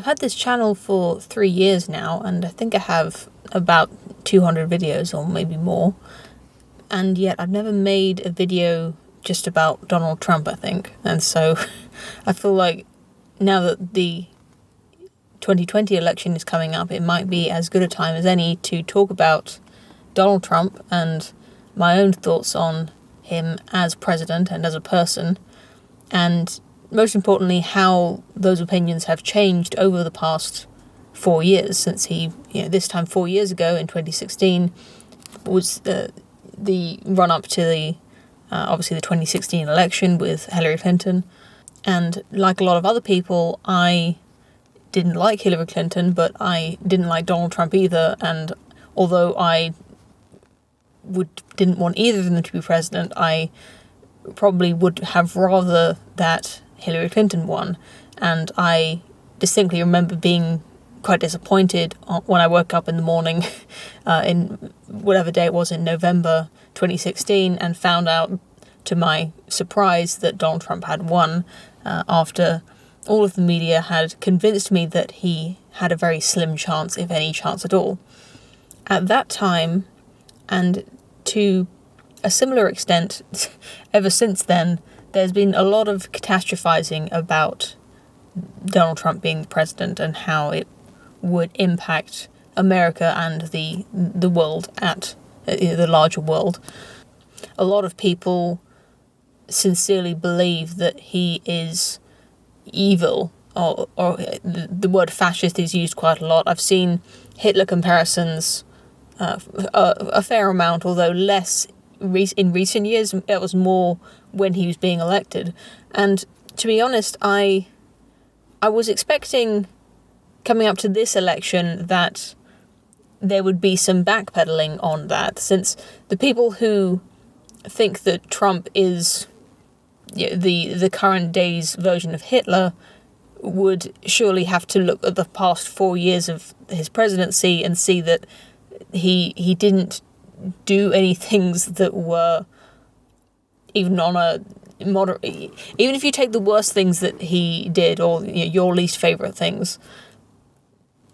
I've had this channel for 3 years now, and I think I have about 200 videos or maybe more. And yet I've never made a video just about Donald Trump, I think. And so I feel like now that the 2020 election is coming up, it might be as good a time as any to talk about Donald Trump and my own thoughts on him as president and as a person, and most importantly, how those opinions have changed over the past 4 years since he, this time 4 years ago in 2016 was the run-up to the, obviously the 2016 election with Hillary Clinton. And like a lot of other people, I didn't like Hillary Clinton, but I didn't like Donald Trump either. And although I didn't want either of them to be president, I probably would have rather that Hillary Clinton won. And I distinctly remember being quite disappointed when I woke up in the morning in whatever day it was in November 2016 and found out to my surprise that Donald Trump had won after all of the media had convinced me that he had a very slim chance, if any chance at all. At that time, and to a similar extent ever since then, there's been a lot of catastrophizing about Donald Trump being the president and how it would impact America and the world, at the larger world. A lot of people sincerely believe that he is evil, or the word fascist is used quite a lot. I've seen Hitler comparisons a fair amount, although less in recent years. It was more when he was being elected. And to be honest, I was expecting, coming up to this election, that there would be some backpedaling on that, since the people who think that Trump is the current day's version of Hitler would surely have to look at the past 4 years of his presidency and see that he didn't do any things that were even on a moderate. Even if you take the worst things that he did, or your least favorite things,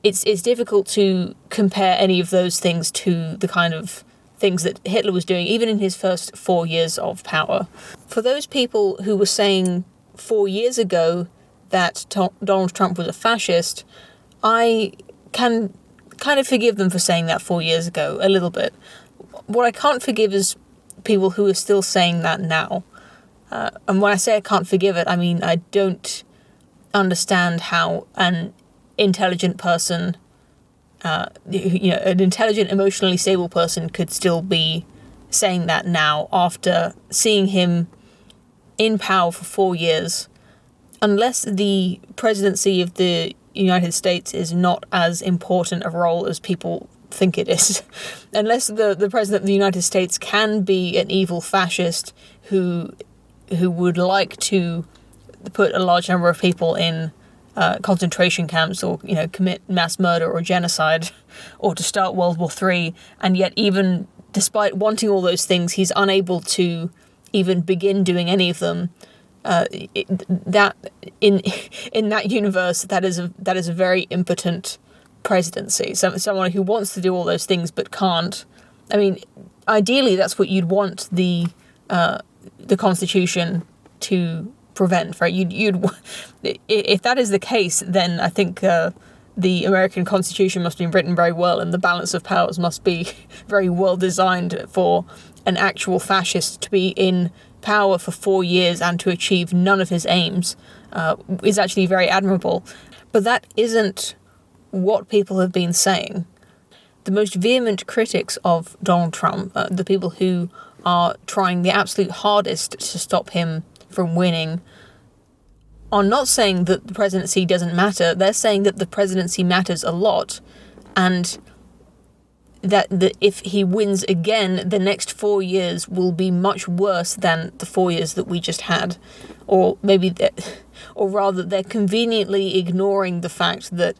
it's difficult to compare any of those things to the kind of things that Hitler was doing, even in his first 4 years of power. For those people who were saying 4 years ago that Donald Trump was a fascist, I can kind of forgive them for saying that 4 years ago, a little bit. What I can't forgive is people who are still saying that now. And when I say I can't forgive it, I mean I don't understand how an intelligent person, an intelligent, emotionally stable person could still be saying that now after seeing him in power for 4 years, unless the presidency of the United States is not as important a role as people think it is. Unless the president of the United States can be an evil fascist who would like to put a large number of people in concentration camps, or commit mass murder or genocide, or to start World War III, and yet even despite wanting all those things, he's unable to even begin doing any of them. That in that universe, that is a very impotent presidency. Someone who wants to do all those things but can't. I mean, ideally, that's what you'd want the Constitution to prevent, right? You'd if that is the case, then I think the American Constitution must be written very well, and the balance of powers must be very well designed for an actual fascist to be in power for 4 years and to achieve none of his aims is actually very admirable. But that isn't what people have been saying. The most vehement critics of Donald Trump, the people who are trying the absolute hardest to stop him from winning, are not saying that the presidency doesn't matter. They're saying that the presidency matters a lot, and that if he wins again, the next 4 years will be much worse than the 4 years that we just had. Or maybe, or rather, they're conveniently ignoring the fact that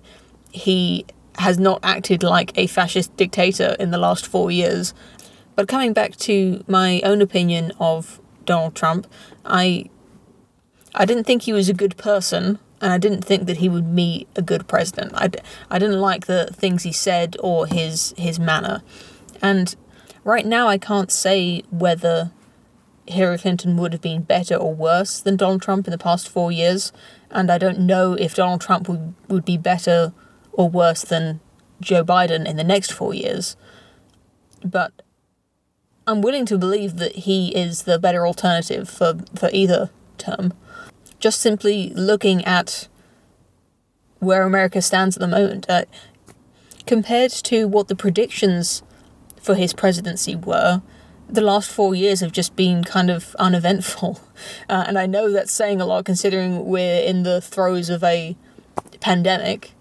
he has not acted like a fascist dictator in the last 4 years. But coming back to my own opinion of Donald Trump, I didn't think he was a good person. and I didn't think that he would be a good president. I didn't like the things he said or his manner. And right now I can't say whether Hillary Clinton would have been better or worse than Donald Trump in the past 4 years, and I don't know if Donald Trump would be better or worse than Joe Biden in the next 4 years. But I'm willing to believe that he is the better alternative for either term. Just simply looking at where America stands at the moment, compared to what the predictions for his presidency were, the last 4 years have just been kind of uneventful. And I know that's saying a lot considering we're in the throes of a pandemic.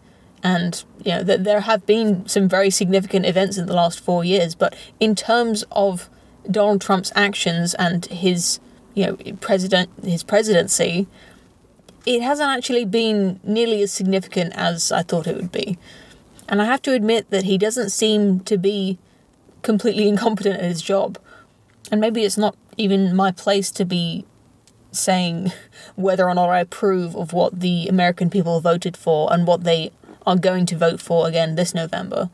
And, that there have been some very significant events in the last 4 years. But in terms of Donald Trump's actions and his presidency, it hasn't actually been nearly as significant as I thought it would be. And I have to admit that he doesn't seem to be completely incompetent at his job. And maybe it's not even my place to be saying whether or not I approve of what the American people voted for and what they are going to vote for again this November.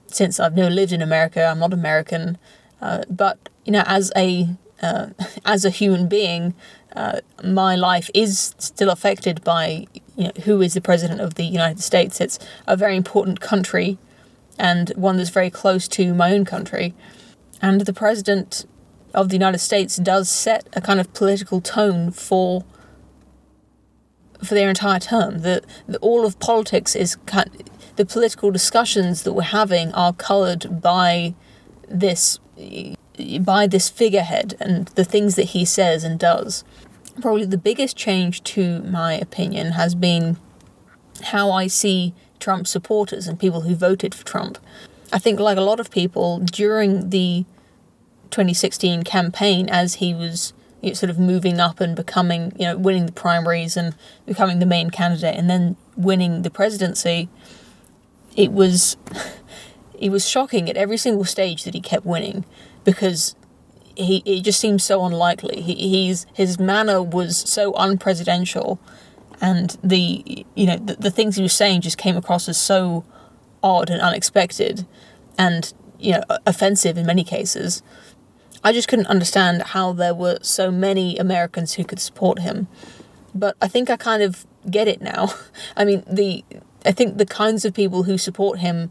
Since I've never lived in America, I'm not American. But, as a human being, my life is still affected by, who is the president of the United States. It's a very important country and one that's very close to my own country. And the president of the United States does set a kind of political tone for their entire term. All of politics is the political discussions that we're having are coloured by this figurehead and the things that he says and does. Probably the biggest change, to my opinion, has been how I see Trump supporters and people who voted for Trump. I think, like a lot of people, during the 2016 campaign, as he was sort of moving up and becoming, winning the primaries and becoming the main candidate and then winning the presidency, it was shocking at every single stage that he kept winning, because it just seemed so unlikely. His manner was so unpresidential, and the things he was saying just came across as so odd and unexpected, and offensive in many cases. I just couldn't understand how there were so many Americans who could support him. But I think I kind of get it now. I mean, I think the kinds of people who support him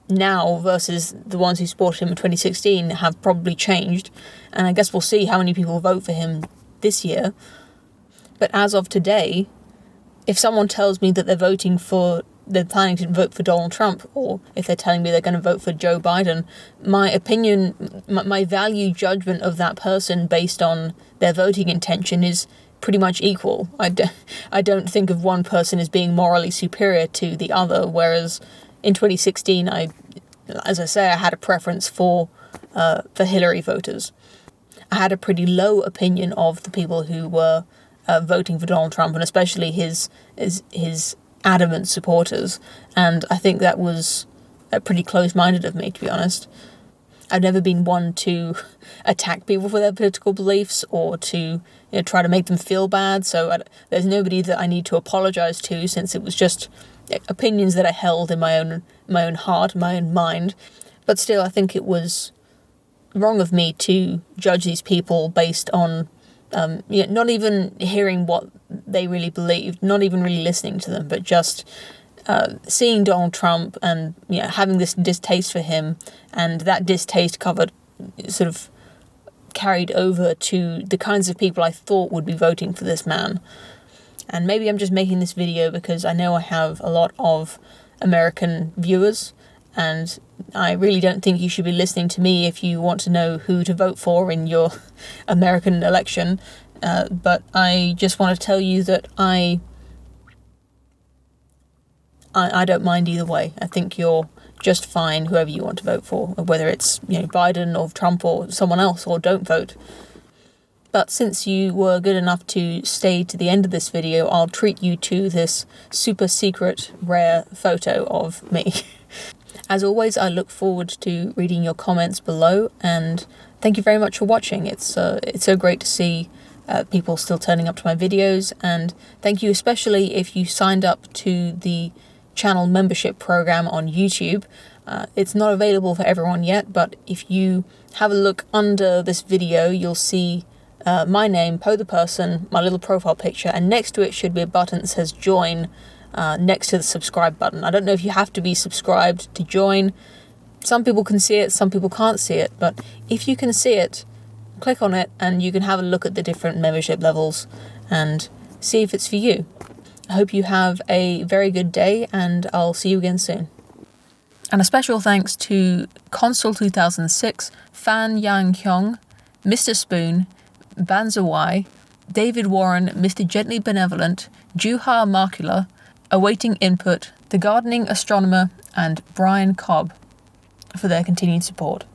now versus the ones who supported him in 2016 have probably changed. And I guess we'll see how many people vote for him this year. But as of today, if someone tells me that they're planning to vote for Donald Trump, or if they're telling me they're going to vote for Joe Biden, my opinion, my value judgment of that person based on their voting intention is pretty much equal. I don't think of one person as being morally superior to the other, whereas in 2016, as I say, I had a preference for Hillary voters. I had a pretty low opinion of the people who were voting for Donald Trump, and especially his adamant supporters, and I think that was pretty close-minded of me, to be honest. I've never been one to attack people for their political beliefs or to try to make them feel bad, so there's nobody that I need to apologise to, since it was just opinions that I held in my own heart, my own mind. But still, I think it was wrong of me to judge these people based on not even hearing what they really believed, not even really listening to them, but just seeing Donald Trump and having this distaste for him, and that distaste sort of carried over to the kinds of people I thought would be voting for this man. And maybe I'm just making this video because I know I have a lot of American viewers, and I really don't think you should be listening to me if you want to know who to vote for in your American election. But I just want to tell you that I don't mind either way. I think you're just fine, whoever you want to vote for, whether it's Biden or Trump or someone else, or don't vote. But since you were good enough to stay to the end of this video, I'll treat you to this super secret, rare photo of me. As always, I look forward to reading your comments below, and thank you very much for watching. It's so great to see people still turning up to my videos, and thank you especially if you signed up to the channel membership program on YouTube. It's not available for everyone yet, but if you have a look under this video, you'll see my name, Poe the Person, my little profile picture, and next to it should be a button that says join, next to the subscribe button. I don't know if you have to be subscribed to join. Some people can see it, some people can't see it, but if you can see it, click on it and you can have a look at the different membership levels and see if it's for you. I hope you have a very good day, and I'll see you again soon. And a special thanks to Consul 2006, Fan Yang Hyung, Mr. Spoon, Banzawai, David Warren, Mr. Gently Benevolent, Juha Markula, Awaiting Input, The Gardening Astronomer, and Brian Cobb for their continued support.